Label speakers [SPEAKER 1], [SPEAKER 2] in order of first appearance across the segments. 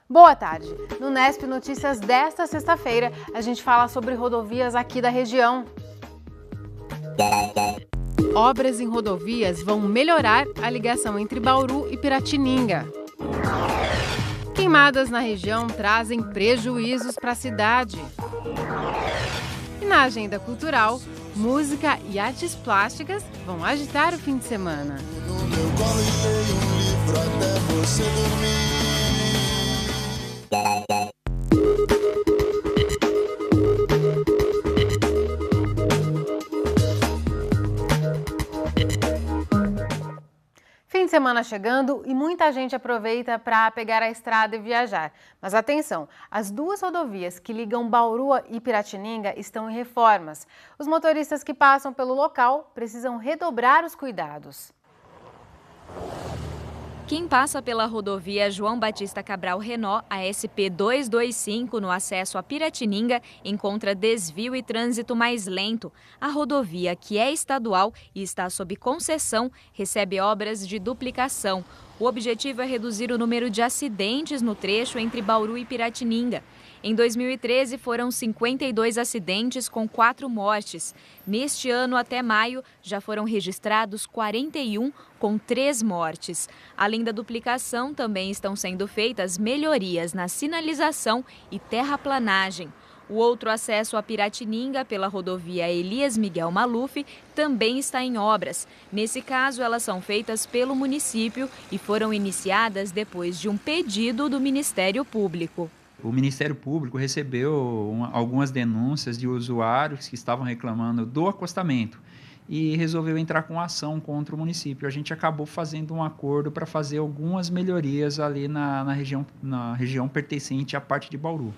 [SPEAKER 1] Boa tarde! No Nesp Notícias desta sexta-feira, a gente fala sobre rodovias aqui da região. Obras em rodovias vão melhorar a ligação entre Bauru e Piratininga. Queimadas na região trazem prejuízos para a cidade. E na agenda cultural, música e artes plásticas vão agitar o fim de semana.
[SPEAKER 2] No meu colo tem um livro até você dormir.
[SPEAKER 1] Fim de semana chegando e muita gente aproveita para pegar a estrada e viajar. Mas atenção, as duas rodovias que ligam Bauru e Piratininga estão em reformas. Os motoristas que passam pelo local precisam redobrar os cuidados.
[SPEAKER 3] Quem passa pela rodovia João Batista Cabral Renault, a SP 225, no acesso a Piratininga, encontra desvio e trânsito mais lento. A rodovia, que é estadual e está sob concessão, recebe obras de duplicação. O objetivo é reduzir o número de acidentes no trecho entre Bauru e Piratininga. Em 2013, foram 52 acidentes com 4 mortes. Neste ano, até maio, já foram registrados 41 com 3 mortes. Além da duplicação, também estão sendo feitas melhorias na sinalização e terraplanagem. O outro acesso a Piratininga pela rodovia Elias Miguel Maluf também está em obras. Nesse caso, elas são feitas pelo município e foram iniciadas depois de um pedido do Ministério Público.
[SPEAKER 4] O Ministério Público recebeu algumas denúncias de usuários que estavam reclamando do acostamento e resolveu entrar com ação contra o município. A gente acabou fazendo um acordo para fazer algumas melhorias ali na região pertencente à parte de Bauru.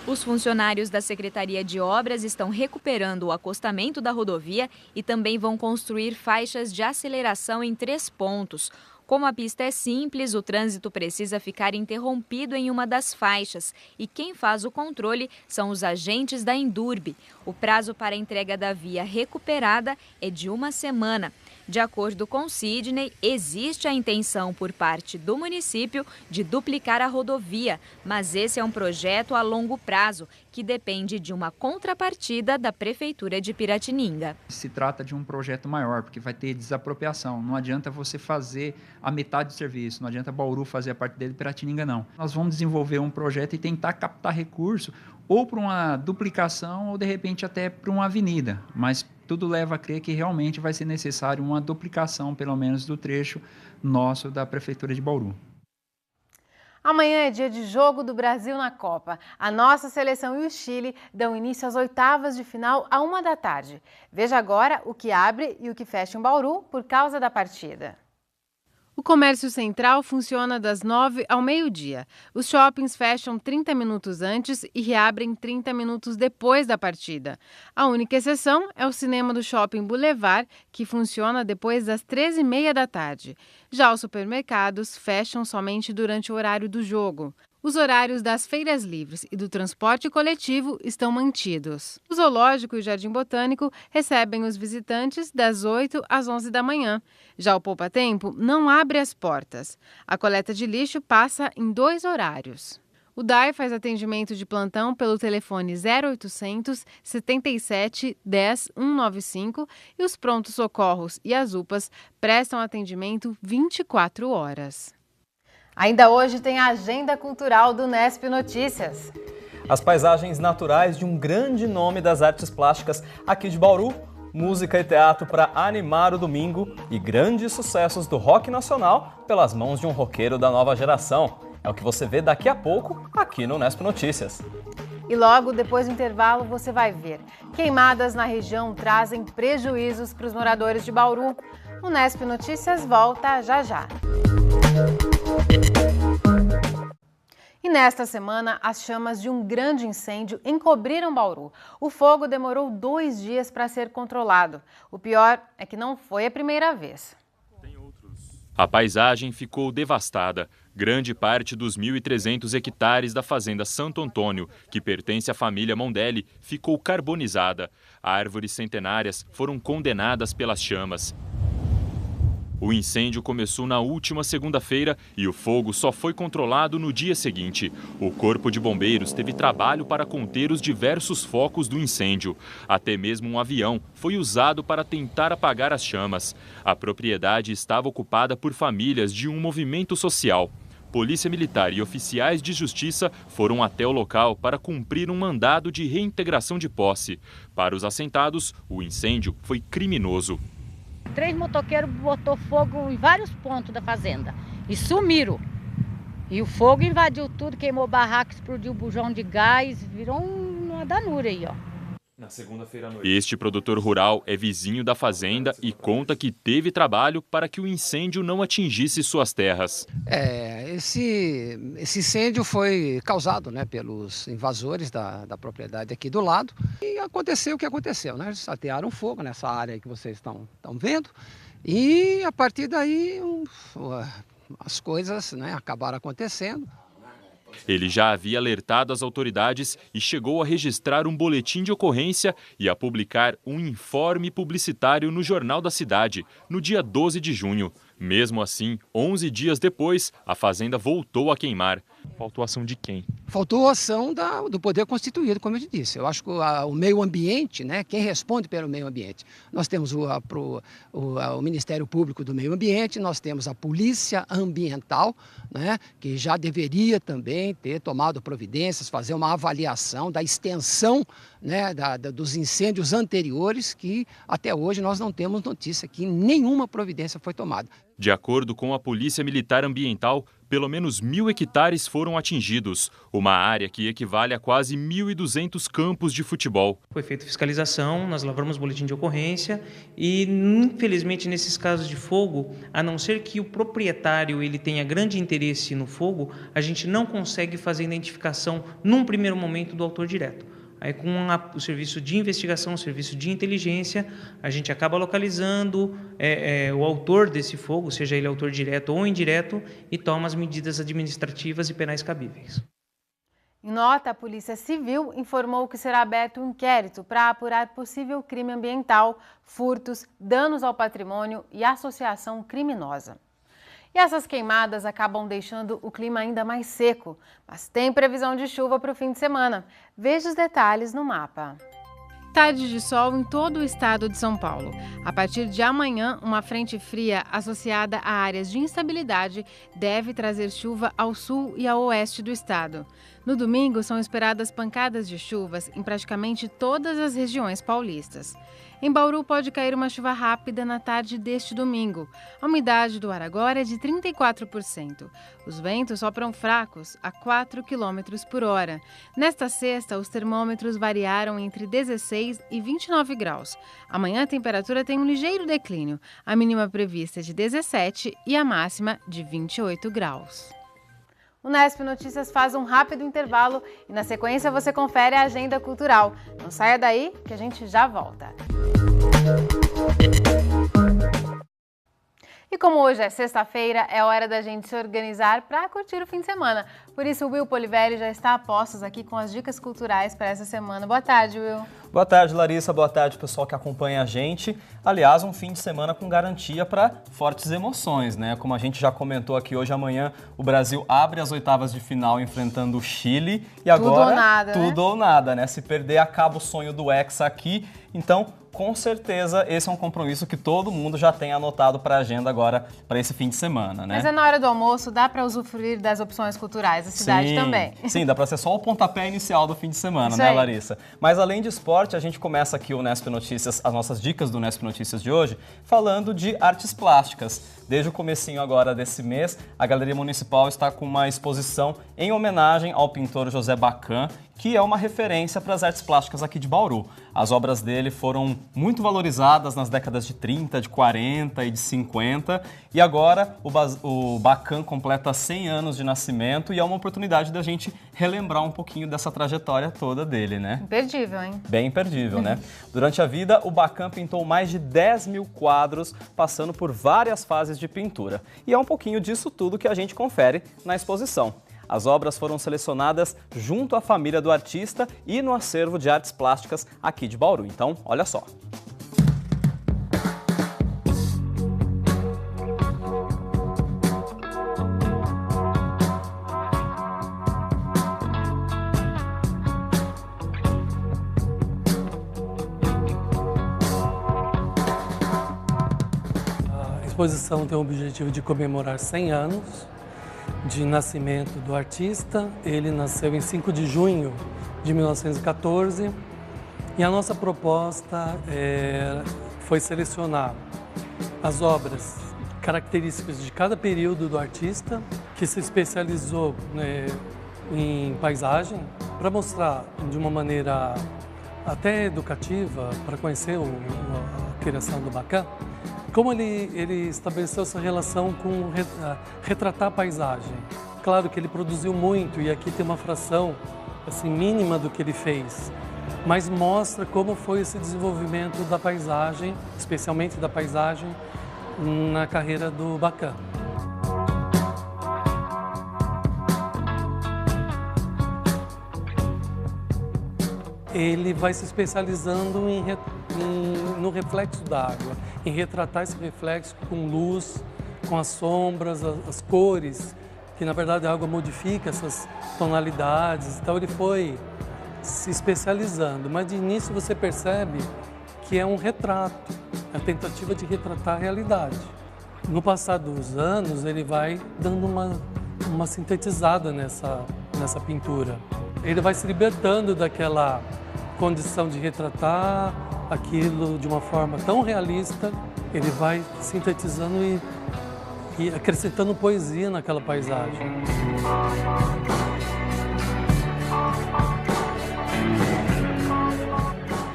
[SPEAKER 3] Os funcionários da Secretaria de Obras estão recuperando o acostamento da rodovia e também vão construir faixas de aceleração em 3 pontos. Como a pista é simples, o trânsito precisa ficar interrompido em uma das faixas e quem faz o controle são os agentes da Endurbe. O prazo para a entrega da via recuperada é de 1 semana. De acordo com Sidney, existe a intenção por parte do município de duplicar a rodovia, mas esse é um projeto a longo prazo, que depende de uma contrapartida da Prefeitura de Piratininga.
[SPEAKER 4] Se trata de um projeto maior, porque vai ter desapropriação. Não adianta você fazer a metade do serviço, não adianta Bauru fazer a parte dele e Piratininga não. Nós vamos desenvolver um projeto e tentar captar recurso ou para uma duplicação ou de repente até para uma avenida, mas tudo leva a crer que realmente vai ser necessário uma duplicação, pelo menos, do trecho nosso da Prefeitura de Bauru.
[SPEAKER 1] Amanhã é dia de jogo do Brasil na Copa. A nossa seleção e o Chile dão início às oitavas de final à 13h. Veja agora o que abre e o que fecha em Bauru por causa da partida. O comércio central funciona das 9 ao meio-dia. Os shoppings fecham 30 minutos antes e reabrem 30 minutos depois da partida. A única exceção é o cinema do Shopping Boulevard, que funciona depois das 13h30. Já os supermercados fecham somente durante o horário do jogo. Os horários das feiras livres e do transporte coletivo estão mantidos. O Zoológico e o Jardim Botânico recebem os visitantes das 8 às 11 da manhã. Já o Poupa Tempo não abre as portas. A coleta de lixo passa em 2 horários. O DAI faz atendimento de plantão pelo telefone 0800 77 10 195 e os prontos socorros e as UPAs prestam atendimento 24 horas. Ainda hoje tem a agenda cultural do Nesp Notícias.
[SPEAKER 5] As paisagens naturais de um grande nome das artes plásticas aqui de Bauru, música e teatro para animar o domingo e grandes sucessos do rock nacional pelas mãos de um roqueiro da nova geração. É o que você vê daqui a pouco aqui no Nesp Notícias.
[SPEAKER 1] E logo depois do intervalo você vai ver. Queimadas na região trazem prejuízos para os moradores de Bauru. O Nesp Notícias volta já já. E nesta semana, as chamas de um grande incêndio encobriram Bauru. O fogo demorou 2 dias para ser controlado. O pior é que não foi a primeira vez.
[SPEAKER 6] A paisagem ficou devastada. Grande parte dos 1.300 hectares da fazenda Santo Antônio, que pertence à família Mondelli, ficou carbonizada. Árvores centenárias foram condenadas pelas chamas. O incêndio começou na última segunda-feira e o fogo só foi controlado no dia seguinte. O Corpo de Bombeiros teve trabalho para conter os diversos focos do incêndio. Até mesmo um avião foi usado para tentar apagar as chamas. A propriedade estava ocupada por famílias de um movimento social. Polícia Militar e oficiais de justiça foram até o local para cumprir um mandado de reintegração de posse. Para os assentados, o incêndio foi criminoso.
[SPEAKER 7] 3 motoqueiros botou fogo em vários pontos da fazenda e sumiram. E o fogo invadiu tudo, queimou barraco, explodiu o bujão de gás, virou uma danura aí, ó.
[SPEAKER 5] Na segunda-feira à noite.
[SPEAKER 6] Este produtor rural é vizinho da fazenda e conta que teve trabalho para que o incêndio não atingisse suas terras.
[SPEAKER 8] Esse incêndio foi causado, né, pelos invasores da propriedade aqui do lado. E aconteceu o que aconteceu, né? Eles atearam fogo nessa área que vocês estão vendo. E a partir daí as coisas, né, acabaram acontecendo.
[SPEAKER 6] Ele já havia alertado as autoridades e chegou a registrar um boletim de ocorrência e a publicar um informe publicitário no Jornal da Cidade, no dia 12 de junho. Mesmo assim, 11 dias depois, a fazenda voltou a queimar. Faltou ação de quem?
[SPEAKER 8] Faltou ação do poder constituído, como eu te disse. Eu acho que o meio ambiente, né, quem responde pelo meio ambiente? Nós temos o Ministério Público do Meio Ambiente, nós temos a Polícia Ambiental, né, que já deveria também ter tomado providências, fazer uma avaliação da extensão, né, dos incêndios anteriores, que até hoje nós não temos notícia que nenhuma providência foi tomada.
[SPEAKER 6] De acordo com a Polícia Militar Ambiental, pelo menos 1.000 hectares foram atingidos, uma área que equivale a quase 1.200 campos de futebol.
[SPEAKER 9] Foi feita fiscalização, nós lavramos boletim de ocorrência e, infelizmente, nesses casos de fogo, a não ser que o proprietário ele tenha grande interesse no fogo, a gente não consegue fazer identificação num primeiro momento do autor direto. Aí com o serviço de investigação, o serviço de inteligência, a gente acaba localizando o autor desse fogo, seja ele autor direto ou indireto, e toma as medidas administrativas e penais cabíveis.
[SPEAKER 1] Em nota, a Polícia Civil informou que será aberto um inquérito para apurar possível crime ambiental, furtos, danos ao patrimônio e associação criminosa. E essas queimadas acabam deixando o clima ainda mais seco, mas tem previsão de chuva para o fim de semana. Veja os detalhes no mapa. Tarde de sol em todo o estado de São Paulo. A partir de amanhã, uma frente fria associada a áreas de instabilidade deve trazer chuva ao sul e ao oeste do estado. No domingo, são esperadas pancadas de chuvas em praticamente todas as regiões paulistas. Em Bauru, pode cair uma chuva rápida na tarde deste domingo. A umidade do ar agora é de 34%. Os ventos sopram fracos, a 4 km por hora. Nesta sexta, os termômetros variaram entre 16 e 29 graus. Amanhã, a temperatura tem um ligeiro declínio. A mínima prevista é de 17 e a máxima de 28 graus. O Nesp Notícias faz um rápido intervalo e, na sequência, você confere a agenda cultural. Não saia daí, que a gente já volta. E como hoje é sexta-feira, é hora da gente se organizar para curtir o fim de semana. Por isso, o Will Polivelli já está a postos aqui com as dicas culturais para essa semana. Boa tarde, Will.
[SPEAKER 5] Boa tarde, Larissa. Boa tarde, pessoal que acompanha a gente. Aliás, um fim de semana com garantia para fortes emoções, né? Como a gente já comentou aqui hoje, amanhã o Brasil abre as oitavas de final enfrentando o Chile. E agora,
[SPEAKER 1] tudo ou nada,
[SPEAKER 5] tudo ou nada, né? Se perder, acaba o sonho do Hexa aqui. Então, com certeza, esse é um compromisso que todo mundo já tem anotado para a agenda agora, para esse fim de semana, né?
[SPEAKER 1] Mas é na hora do almoço, dá para usufruir das opções culturais da cidade também.
[SPEAKER 5] Sim, dá para ser só o pontapé inicial do fim de semana,
[SPEAKER 1] Isso
[SPEAKER 5] né,
[SPEAKER 1] aí.
[SPEAKER 5] Larissa? Mas além de esporte, a gente começa aqui o Nesp Notícias, as nossas dicas do Nesp Notícias de hoje, falando de artes plásticas. Desde o comecinho agora desse mês, a Galeria Municipal está com uma exposição em homenagem ao pintor José Baccan, que é uma referência para as artes plásticas aqui de Bauru. As obras dele foram muito valorizadas nas décadas de 30, de 40 e de 50, e agora o Baccan completa 100 anos de nascimento e é uma oportunidade da gente relembrar um pouquinho dessa trajetória toda dele, né?
[SPEAKER 1] Imperdível, hein?
[SPEAKER 5] Bem imperdível, né? Durante a vida, o Baccan pintou mais de 10 mil quadros, passando por várias fases de pintura. E é um pouquinho disso tudo que a gente confere na exposição. As obras foram selecionadas junto à família do artista e no acervo de artes plásticas aqui de Bauru. Então, olha só.
[SPEAKER 10] exposição tem o objetivo de comemorar 100 anos de nascimento do artista. Ele nasceu em 5 de junho de 1914 e a nossa proposta foi selecionar as obras características de cada período do artista, que se especializou em paisagem, para mostrar de uma maneira até educativa, para conhecer a criação do Baccan, como ele estabeleceu essa relação com retratar a paisagem. Claro que ele produziu muito e aqui tem uma fração assim, mínima do que ele fez, mas mostra como foi esse desenvolvimento da paisagem, especialmente da paisagem, na carreira do Baccan. Ele vai se especializando no reflexo da água, em retratar esse reflexo com luz, com as sombras, as cores, que na verdade a água modifica essas tonalidades. Então ele foi se especializando, mas de início você percebe que é um retrato, a tentativa de retratar a realidade. No passar dos anos, ele vai dando uma sintetizada nessa pintura. Ele vai se libertando daquela condição de retratar aquilo de uma forma tão realista, ele vai sintetizando e acrescentando poesia naquela paisagem.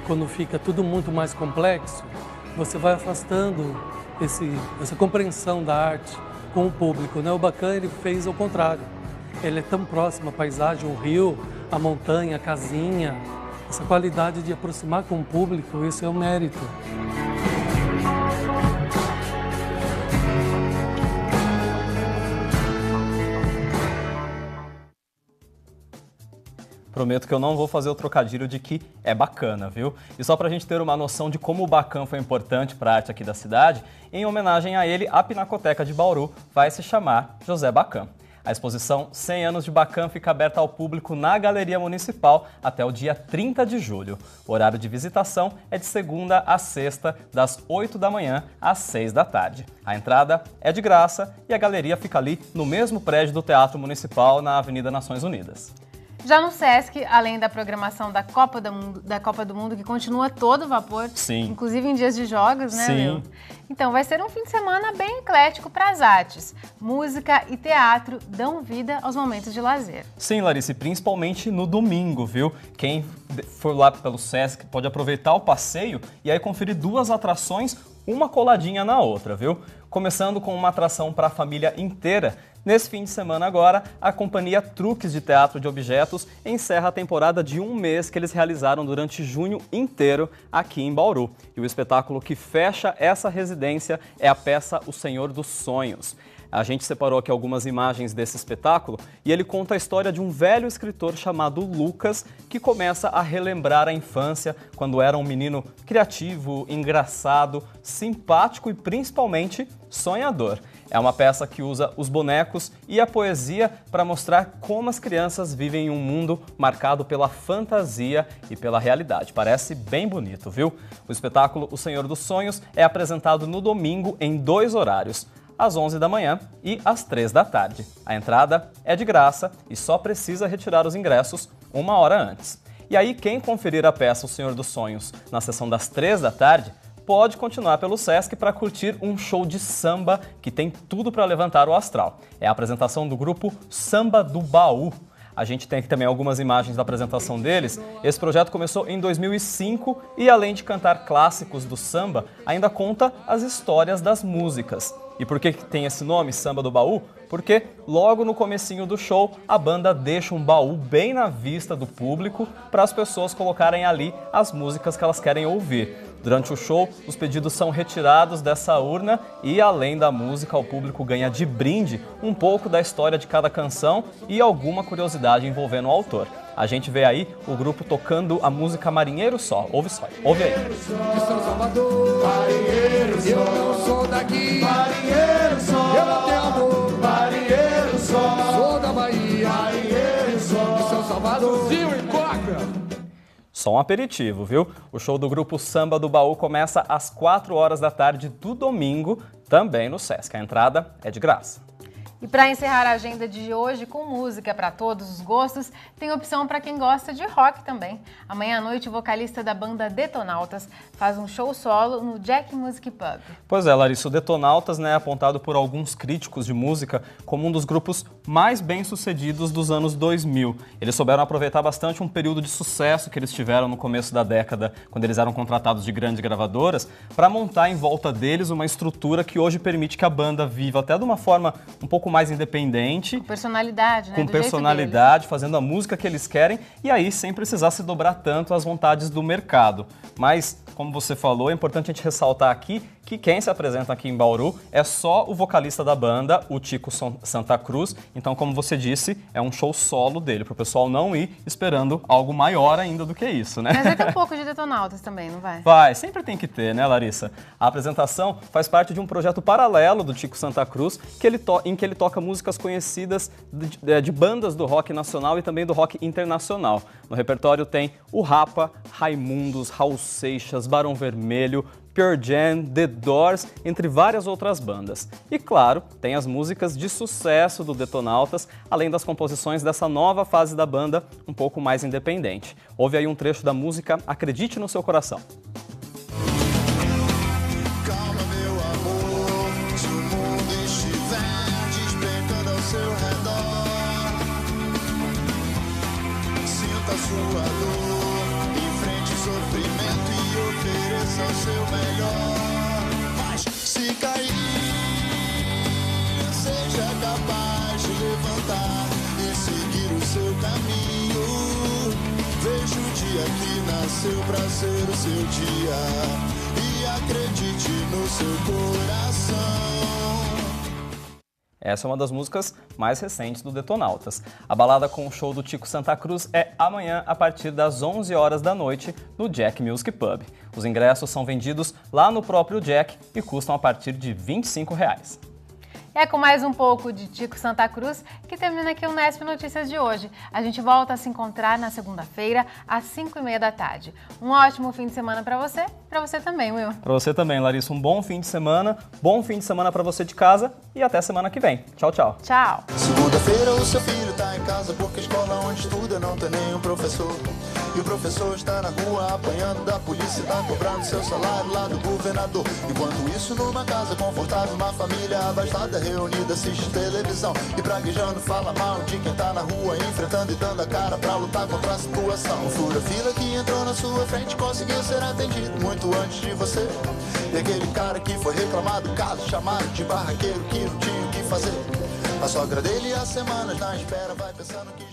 [SPEAKER 10] Quando fica tudo muito mais complexo, você vai afastando essa compreensão da arte com o público, né? O Baccan ele fez ao contrário. Ele é tão próximo à paisagem, o rio, a montanha, a casinha. Essa qualidade de aproximar com o público, esse é o mérito.
[SPEAKER 5] Prometo que eu não vou fazer o trocadilho de que é bacana, viu? E só pra gente ter uma noção de como o Baccan foi importante para a arte aqui da cidade, em homenagem a ele, a Pinacoteca de Bauru vai se chamar José Baccan. A exposição 100 anos de Baccan fica aberta ao público na Galeria Municipal até o dia 30 de julho. O horário de visitação é de segunda a sexta, das 8 da manhã às 6 da tarde. A entrada é de graça e a galeria fica ali no mesmo prédio do Teatro Municipal, na Avenida Nações Unidas.
[SPEAKER 1] Já no Sesc, além da programação da Copa do Mundo, que continua todo vapor,
[SPEAKER 5] sim,
[SPEAKER 1] inclusive em dias de jogos, né,
[SPEAKER 5] sim,
[SPEAKER 1] Leo? Então, vai ser um fim de semana bem eclético para as artes. Música e teatro dão vida aos momentos de lazer.
[SPEAKER 5] Sim, Larissa, principalmente no domingo, viu? Quem for lá pelo Sesc pode aproveitar o passeio e aí conferir duas atrações, uma coladinha na outra, viu? Começando com uma atração para a família inteira. Nesse fim de semana agora, a companhia Truques de Teatro de Objetos encerra a temporada de um mês que eles realizaram durante junho inteiro aqui em Bauru. E o espetáculo que fecha essa residência é a peça O Senhor dos Sonhos. A gente separou aqui algumas imagens desse espetáculo e ele conta a história de um velho escritor chamado Lucas que começa a relembrar a infância quando era um menino criativo, engraçado, simpático e principalmente sonhador. É uma peça que usa os bonecos e a poesia para mostrar como as crianças vivem em um mundo marcado pela fantasia e pela realidade. Parece bem bonito, viu? O espetáculo O Senhor dos Sonhos é apresentado no domingo em 2 horários, às 11 da manhã e às 3 da tarde. A entrada é de graça e só precisa retirar os ingressos 1 hora antes. E aí, quem conferir a peça O Senhor dos Sonhos na sessão das 3 da tarde, pode continuar pelo Sesc para curtir um show de samba que tem tudo para levantar o astral. É a apresentação do grupo Samba do Baú. A gente tem aqui também algumas imagens da apresentação deles. Esse projeto começou em 2005 e, além de cantar clássicos do samba, ainda conta as histórias das músicas. E por que tem esse nome, Samba do Baú? Porque logo no comecinho do show, a banda deixa um baú bem na vista do público para as pessoas colocarem ali as músicas que elas querem ouvir. Durante o show, os pedidos são retirados dessa urna e, além da música, o público ganha de brinde um pouco da história de cada canção e alguma curiosidade envolvendo o autor. A gente vê aí o grupo tocando a música Marinheiro Só. Ouve só, ouve aí.
[SPEAKER 2] De São Salvador, marinheiro só. Eu não sou daqui, marinheiro só. Eu não tenho amor, marinheiro só. Sou da Bahia, marinheiro só. De São Salvador, Rio e Coca.
[SPEAKER 5] Só um aperitivo, viu? O show do grupo Samba do Baú começa às 4 horas da tarde do domingo, também no Sesc. A entrada é de graça.
[SPEAKER 1] E para encerrar a agenda de hoje com música para todos os gostos, tem opção para quem gosta de rock também. Amanhã à noite, o vocalista da banda Detonautas faz um show solo no Jack Music Pub.
[SPEAKER 5] Pois é, Larissa, o Detonautas é apontado por alguns críticos de música como um dos grupos mais bem-sucedidos dos anos 2000. Eles souberam aproveitar bastante um período de sucesso que eles tiveram no começo da década, quando eles eram contratados de grandes gravadoras, para montar em volta deles uma estrutura que hoje permite que a banda viva até de uma forma um pouco mais independente.
[SPEAKER 1] Com personalidade, né?
[SPEAKER 5] Com personalidade, fazendo a música que eles querem e aí sem precisar se dobrar tanto às vontades do mercado. Mas, como você falou, é importante a gente ressaltar aqui que quem se apresenta aqui em Bauru é só o vocalista da banda, o Tico Santa Cruz. Então, como você disse, é um show solo dele, para o pessoal não ir esperando algo maior ainda do que isso, né?
[SPEAKER 1] Mas vai ter um pouco de Detonautas também, não vai?
[SPEAKER 5] Vai, sempre tem que ter, né, Larissa? A apresentação faz parte de um projeto paralelo do Tico Santa Cruz, em que ele toca músicas conhecidas de bandas do rock nacional e também do rock internacional. No repertório tem o Rapa, Raimundos, Raul Seixas, Barão Vermelho, Pearl Jam, The Doors, entre várias outras bandas. E claro, tem as músicas de sucesso do Detonautas, além das composições dessa nova fase da banda, um pouco mais independente. Ouve aí um trecho da música Acredite no Seu Coração.
[SPEAKER 2] Calma, meu amor, se o mundo estiver despencando ao seu redor, sinta sua dor, enfrente o sofrimento e ofereça o seu melhor. Mas se cair, seja capaz de levantar e seguir o seu caminho. Veja o dia que nasceu pra ser o seu dia e acredite no seu coração.
[SPEAKER 5] Essa é uma das músicas mais recentes do Detonautas. A balada com o show do Tico Santa Cruz é amanhã a partir das 11 horas da noite no Jack Music Pub. Os ingressos são vendidos lá no próprio Jack e custam a partir de R$ 25.
[SPEAKER 1] É com mais um pouco de Tico Santa Cruz que termina aqui o Unesp Notícias de hoje. A gente volta a se encontrar na segunda-feira, às 5h30 da tarde. Um ótimo fim de semana para você também, Will.
[SPEAKER 5] Para você também, Larissa, um bom fim de semana para você de casa e até semana que vem. Tchau, tchau.
[SPEAKER 1] Tchau.
[SPEAKER 2] Segunda-feira o seu filho tá em casa porque a escola onde estuda não tem nenhum professor. E o professor está na rua apanhando da polícia, tá cobrando seu salário lá do governador. Enquanto isso, numa casa confortável, uma família abastada reunida assiste televisão e praguejando fala mal de quem tá na rua, enfrentando e dando a cara pra lutar contra a situação. O fura-fila que entrou na sua frente conseguiu ser atendido muito antes de você. E aquele cara que foi reclamar do caso, chamado de barraqueiro, que não tinha o que fazer. A sogra dele há semanas na espera vai pensando que